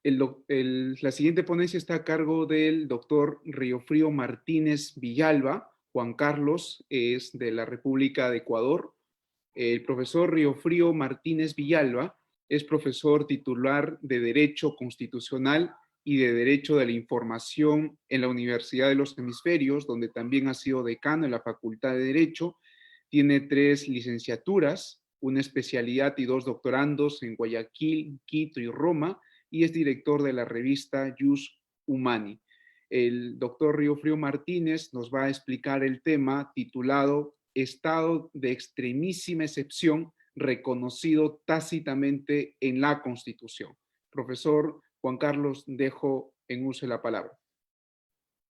La siguiente ponencia está a cargo del doctor Riofrío Martínez Villalba. Juan Carlos es de la República de Ecuador. El profesor Riofrío Martínez Villalba es profesor titular de Derecho Constitucional y de Derecho de la Información en la Universidad de los Hemisferios, donde también ha sido decano en la Facultad de Derecho. Tiene 3 licenciaturas, una especialidad y 2 doctorandos en Guayaquil, Quito y Roma, y es director de la revista Jus Humani. El doctor Riofrío Martínez nos va a explicar el tema titulado Estado de extremísima excepción reconocido tácitamente en la Constitución. Profesor Juan Carlos, dejo en uso la palabra.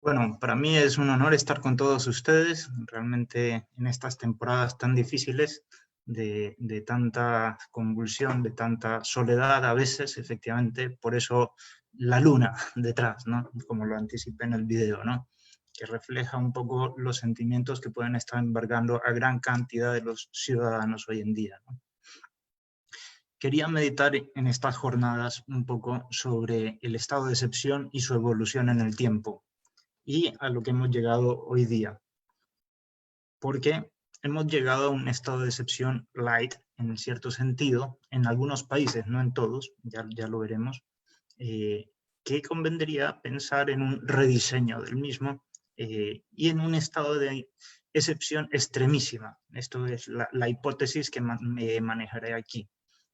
Bueno, para mí es un honor estar con todos ustedes, realmente en estas temporadas tan difíciles, de tanta convulsión, de tanta soledad a veces, efectivamente, por eso la luna detrás, ¿no? Como lo anticipé en el video, ¿no? Que refleja un poco los sentimientos que pueden estar embargando a gran cantidad de los ciudadanos hoy en día, ¿no? Quería meditar en estas jornadas un poco sobre el estado de excepción y su evolución en el tiempo, y a lo que hemos llegado hoy día. Porque hemos llegado a un estado de excepción light, en cierto sentido, en algunos países, no en todos, ya lo veremos, que convendría pensar en un rediseño del mismo y en un estado de excepción extremísima. Esto es la hipótesis que me manejaré aquí.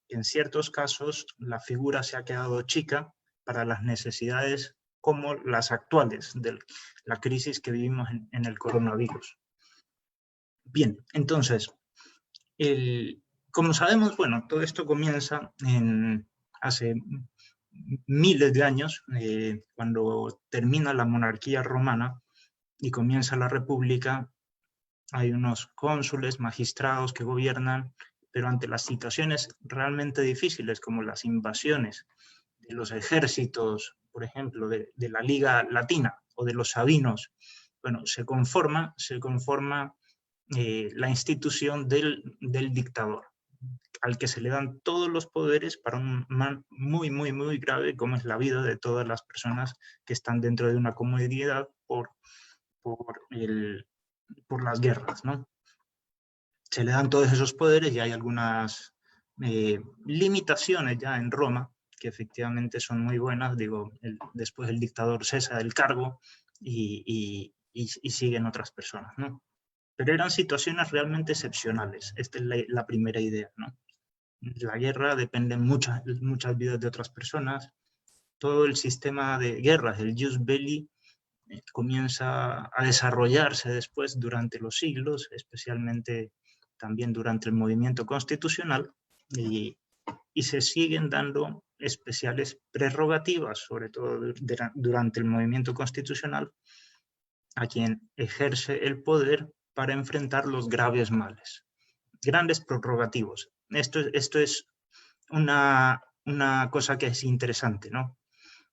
En ciertos casos, la figura se ha quedado chica para las necesidades como las actuales de la crisis que vivimos en el coronavirus. Bien, entonces, como sabemos, bueno, todo esto comienza hace miles de años, cuando termina la monarquía romana y comienza la república. Hay unos cónsules, magistrados que gobiernan, pero ante las situaciones realmente difíciles, como las invasiones de los ejércitos, por ejemplo, de la Liga Latina o de los sabinos, bueno, se conforma la institución del dictador, al que se le dan todos los poderes para un mal muy, muy, muy grave, como es la vida de todas las personas que están dentro de una comunidad por, el, por las guerras, ¿no? Se le dan todos esos poderes y hay algunas limitaciones ya en Roma, que efectivamente son muy buenas. Digo, después el dictador cesa del cargo y siguen otras personas, ¿no? Pero eran situaciones realmente excepcionales. Esta es la primera idea, ¿no? La guerra depende muchas vidas de otras personas. Todo el sistema de guerras, el jus belli, comienza a desarrollarse después durante los siglos, especialmente también durante el movimiento constitucional, y se siguen dando especiales prerrogativas, sobre todo durante el movimiento constitucional, a quien ejerce el poder para enfrentar los graves males. Grandes prerrogativos. Esto es una cosa que es interesante, ¿no?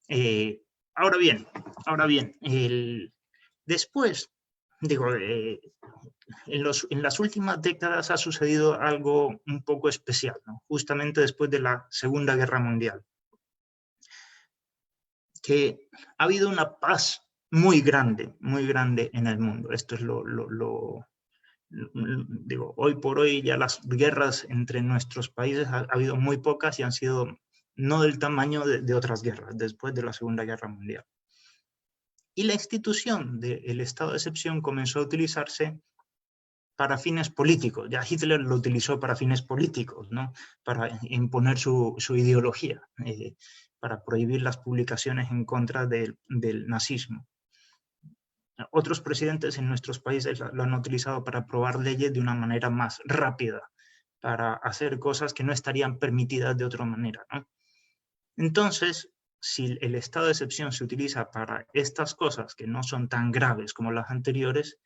Eh, ahora bien, después, digo, en las últimas décadas ha sucedido algo un poco especial, ¿no? Justamente después de la Segunda Guerra Mundial, que ha habido una paz muy grande en el mundo. Esto es digo, hoy por hoy ya las guerras entre nuestros países ha habido muy pocas y han sido no del tamaño de otras guerras después de la Segunda Guerra Mundial. Y la institución del estado de excepción comenzó a utilizarse para fines políticos. Ya Hitler lo utilizó para fines políticos, ¿no? Para imponer su ideología, para prohibir las publicaciones en contra del nazismo. Otros presidentes en nuestros países lo han utilizado para aprobar leyes de una manera más rápida, para hacer cosas que no estarían permitidas de otra manera, ¿no? Entonces, si el estado de excepción se utiliza para estas cosas que no son tan graves como las anteriores,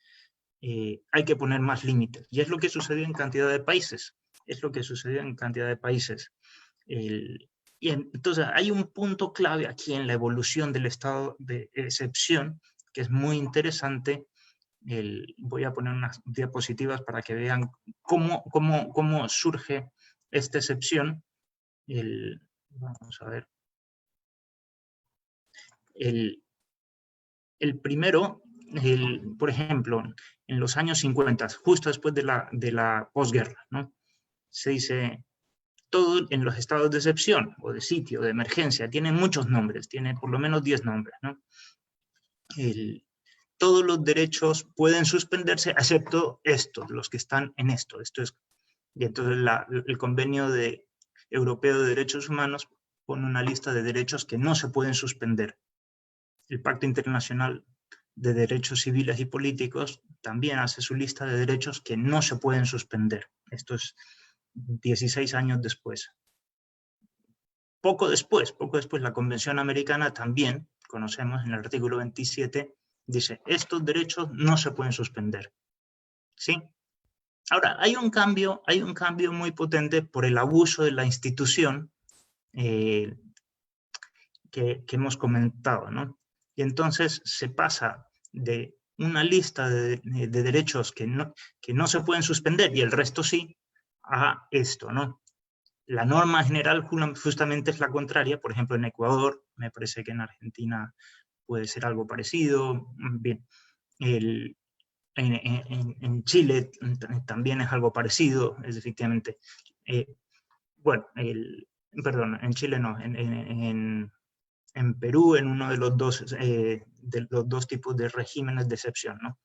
hay que poner más límites. Y es lo que sucedió en cantidad de países. Y entonces hay un punto clave aquí en la evolución del estado de excepción que es muy interesante. Voy a poner unas diapositivas para que vean cómo surge esta excepción. Vamos a ver. El primero, por ejemplo, en los años 50, justo después de la posguerra, ¿no? Se dice, todo en los estados de excepción o de sitio, de emergencia, tiene muchos nombres, tiene por lo menos 10 nombres, ¿no? Todos los derechos pueden suspenderse, excepto estos, los que están en esto. Y entonces el Convenio Europeo de Derechos Humanos pone una lista de derechos que no se pueden suspender. El Pacto Internacional de Derechos Civiles y Políticos también hace su lista de derechos que no se pueden suspender. Esto es 16 años después. Poco después, la Convención Americana también, conocemos en el artículo 27, dice, estos derechos no se pueden suspender. ¿Sí? Ahora, hay un cambio muy potente por el abuso de la institución que hemos comentado, ¿no? Y entonces se pasa de una lista de derechos que no se pueden suspender y el resto sí, a esto, ¿no? La norma general justamente es la contraria. Por ejemplo, en Ecuador, me parece que en Argentina puede ser algo parecido. Bien, en Chile también es algo parecido, es efectivamente. Bueno, perdón, en Chile no, en Perú, en uno de los dos tipos de regímenes de excepción, ¿no?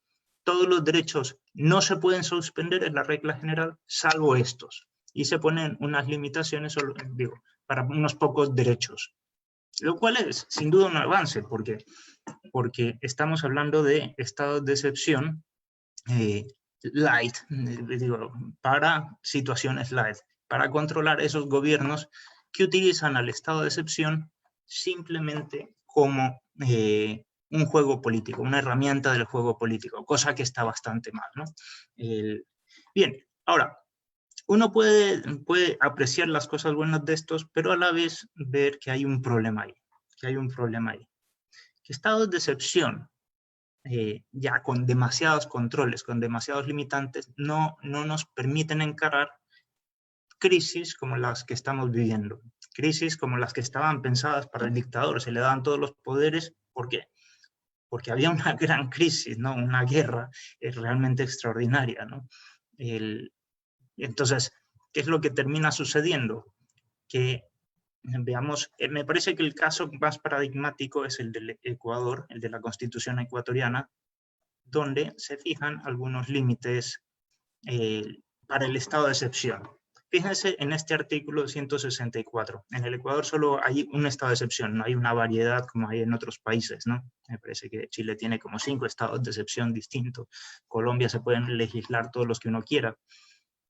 Todos los derechos no se pueden suspender, es la regla general, salvo estos. Y se ponen unas limitaciones, digo, para unos pocos derechos. Lo cual es, sin duda, un avance, porque estamos hablando de estados de excepción light, digo, para situaciones light, para controlar esos gobiernos que utilizan al estado de excepción simplemente como un juego político, una herramienta del juego político, cosa que está bastante mal, ¿no? Bien, ahora, uno puede apreciar las cosas buenas de estos, pero a la vez ver que hay un problema ahí, que estados de excepción, ya con demasiados controles, con demasiados limitantes, no nos permiten encarar crisis como las que estamos viviendo, crisis como las que estaban pensadas para el dictador, se le daban todos los poderes, ¿por qué? Porque había una gran crisis, ¿no? Una guerra realmente extraordinaria, ¿no? Entonces, ¿qué es lo que termina sucediendo? Que, veamos, me parece que el caso más paradigmático es el del Ecuador, el de la Constitución ecuatoriana, donde se fijan algunos límites para el estado de excepción. Fíjense en este artículo 164. En el Ecuador solo hay un estado de excepción, no hay una variedad como hay en otros países, ¿no? Me parece que Chile tiene como 5 estados de excepción distintos. Colombia se pueden legislar todos los que uno quiera.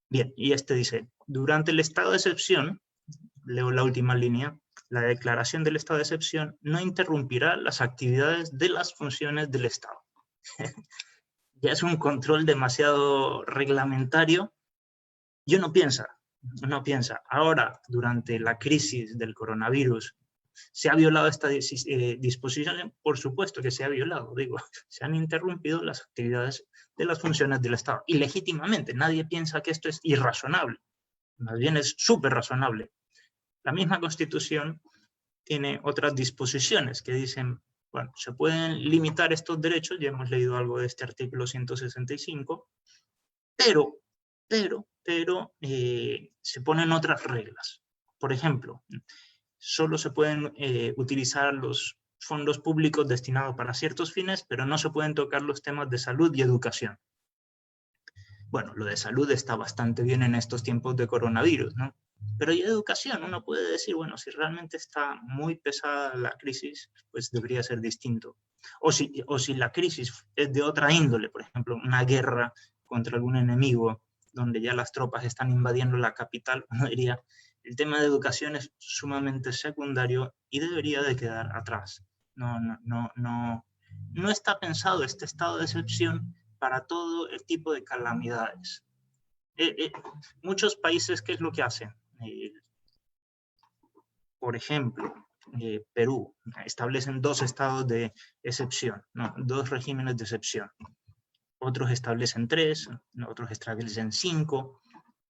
Bien, y este dice, durante el estado de excepción, leo la última línea, la declaración del estado de excepción no interrumpirá las actividades de las funciones del Estado. Ya es un control demasiado reglamentario. Uno piensa, ahora, durante la crisis del coronavirus, ¿se ha violado esta disposición? Por supuesto que se ha violado, digo, se han interrumpido las actividades de las funciones del Estado. Y legítimamente, nadie piensa que esto es irrazonable, más bien es súper razonable. La misma Constitución tiene otras disposiciones que dicen, bueno, se pueden limitar estos derechos, ya hemos leído algo de este artículo 165, pero se ponen otras reglas. Por ejemplo, solo se pueden utilizar los fondos públicos destinados para ciertos fines, pero no se pueden tocar los temas de salud y educación. Bueno, lo de salud está bastante bien en estos tiempos de coronavirus, ¿no? Pero y educación, uno puede decir, bueno, si realmente está muy pesada la crisis, pues debería ser distinto. O si la crisis es de otra índole, por ejemplo, una guerra contra algún enemigo, donde ya las tropas están invadiendo la capital, uno diría, el tema de educación es sumamente secundario y debería de quedar atrás. No está pensado este estado de excepción para todo el tipo de calamidades. Muchos países, ¿qué es lo que hacen? Por ejemplo, Perú, establecen 2 estados de excepción, ¿no? 2 regímenes de excepción. Otros establecen 3, otros establecen 5,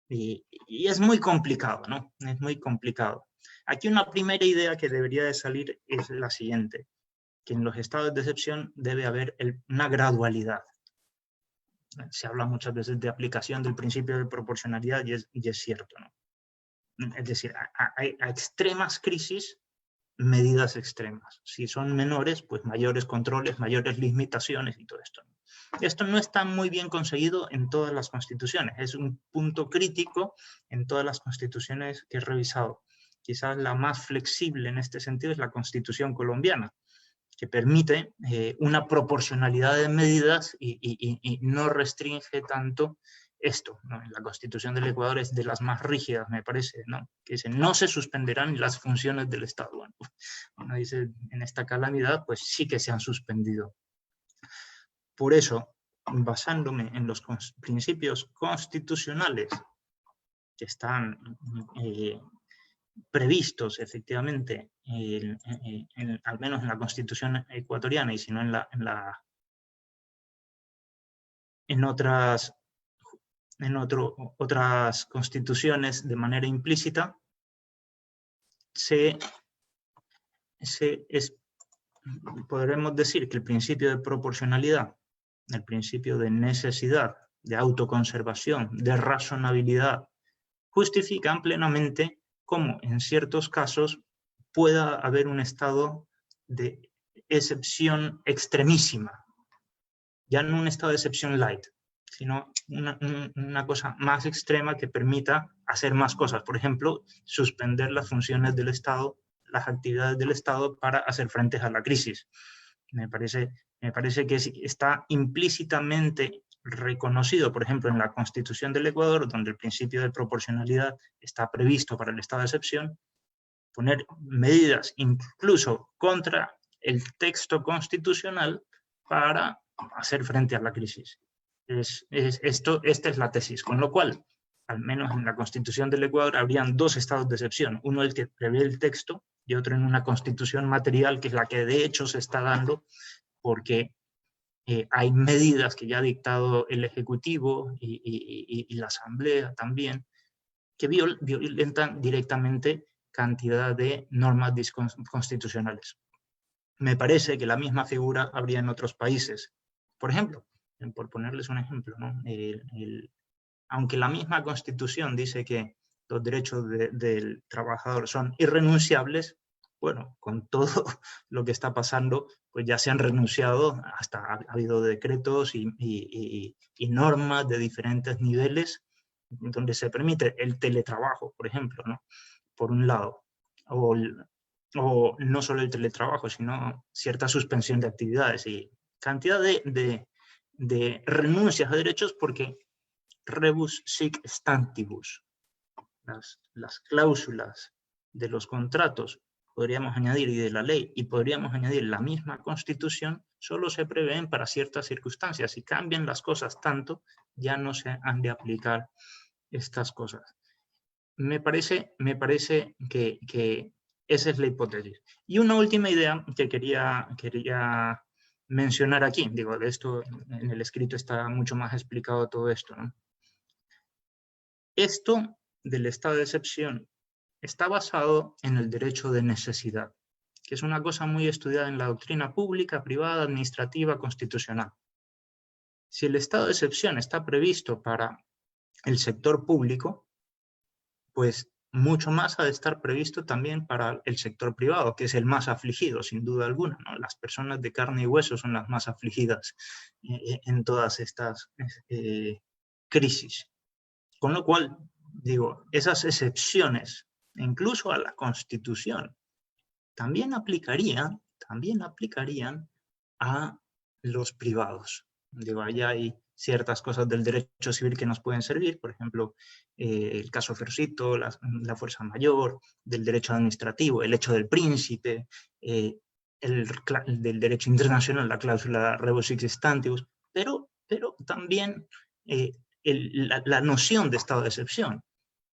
y es muy complicado, ¿no? Es muy complicado. Aquí una primera idea que debería de salir es la siguiente. que en los estados de excepción debe haber una gradualidad. Se habla muchas veces de aplicación del principio de proporcionalidad y es cierto, ¿no? Es decir, a extremas crisis, medidas extremas. Si son menores, pues mayores controles, mayores limitaciones y todo esto. Esto no está muy bien conseguido en todas las constituciones. Es un punto crítico en todas las constituciones que he revisado. Quizás la más flexible en este sentido es la Constitución colombiana, que permite una proporcionalidad de medidas y no restringe tanto esto, ¿no? La Constitución del Ecuador es de las más rígidas, me parece, ¿no? Que dice, no se suspenderán las funciones del Estado. Bueno, uno dice, en esta calamidad, pues sí que se han suspendido. Por eso, basándome en los principios constitucionales que están previstos efectivamente, al menos en la Constitución ecuatoriana y si no en otras constituciones de manera implícita, podremos decir que el principio de proporcionalidad, el principio de necesidad, de autoconservación, de razonabilidad, justifican plenamente cómo en ciertos casos pueda haber un estado de excepción extremísima, ya no un estado de excepción light, sino una cosa más extrema que permita hacer más cosas. Por ejemplo, suspender las funciones del Estado, las actividades del Estado para hacer frente a la crisis. Me parece que está implícitamente reconocido, por ejemplo, en la Constitución del Ecuador, donde el principio de proporcionalidad está previsto para el estado de excepción, poner medidas incluso contra el texto constitucional para hacer frente a la crisis. Esta es la tesis, con lo cual, al menos en la Constitución del Ecuador, habrían dos estados de excepción, uno el que prevé el texto y otro en una constitución material, que es la que de hecho se está dando, porque hay medidas que ya ha dictado el Ejecutivo y la Asamblea también, que violentan directamente cantidad de normas constitucionales. Me parece que la misma figura habría en otros países. Por ejemplo, por ponerles un ejemplo, ¿no? Aunque la misma Constitución dice que los derechos del trabajador son irrenunciables, bueno, con todo lo que está pasando, pues ya se han renunciado, hasta ha habido decretos y normas de diferentes niveles donde se permite el teletrabajo, por ejemplo, ¿no? Por un lado, o no solo el teletrabajo, sino cierta suspensión de actividades y cantidad de renuncias a derechos, porque rebus sic stantibus, las cláusulas de los contratos, podríamos añadir, y de la ley, y podríamos añadir la misma Constitución, solo se prevén para ciertas circunstancias. Si cambian las cosas tanto, ya no se han de aplicar estas cosas. Me parece que esa es la hipótesis. Y una última idea que quería mencionar aquí, digo, de esto en el escrito está mucho más explicado todo esto, ¿no? Esto del estado de excepción está basado en el derecho de necesidad, que es una cosa muy estudiada en la doctrina pública, privada, administrativa, constitucional. Si el estado de excepción está previsto para el sector público, pues mucho más ha de estar previsto también para el sector privado, que es el más afligido, sin duda alguna, ¿no? Las personas de carne y hueso son las más afligidas en todas estas crisis. Con lo cual, digo, esas excepciones, incluso a la Constitución, también aplicarían a los privados. Digo, allá hay ciertas cosas del derecho civil que nos pueden servir, por ejemplo, el caso Fercito, la fuerza mayor, del derecho administrativo, el hecho del príncipe, del derecho internacional, la cláusula rebus sic stantibus, pero también la noción de estado de excepción,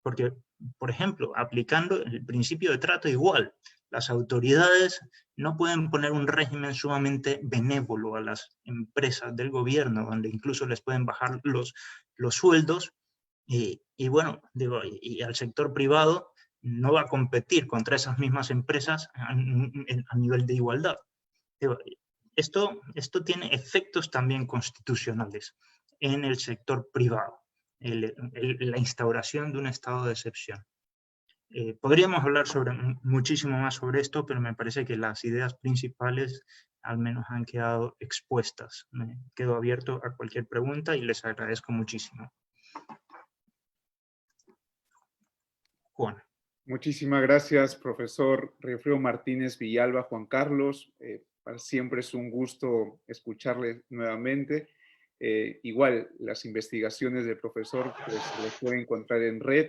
porque, por ejemplo, aplicando el principio de trato igual, las autoridades no pueden poner un régimen sumamente benévolo a las empresas del gobierno, donde incluso les pueden bajar los sueldos, y bueno, digo, y al sector privado no va a competir contra esas mismas empresas a nivel de igualdad. Esto tiene efectos también constitucionales en el sector privado, la instauración de un estado de excepción. Podríamos hablar muchísimo más sobre esto, pero me parece que las ideas principales al menos han quedado expuestas. Me quedo abierto a cualquier pregunta y les agradezco muchísimo. Juan. Muchísimas gracias, profesor Riofrío Martínez Villalba. Juan Carlos, siempre es un gusto escucharle nuevamente. Igual, las investigaciones del profesor pues, se las pueden encontrar en red.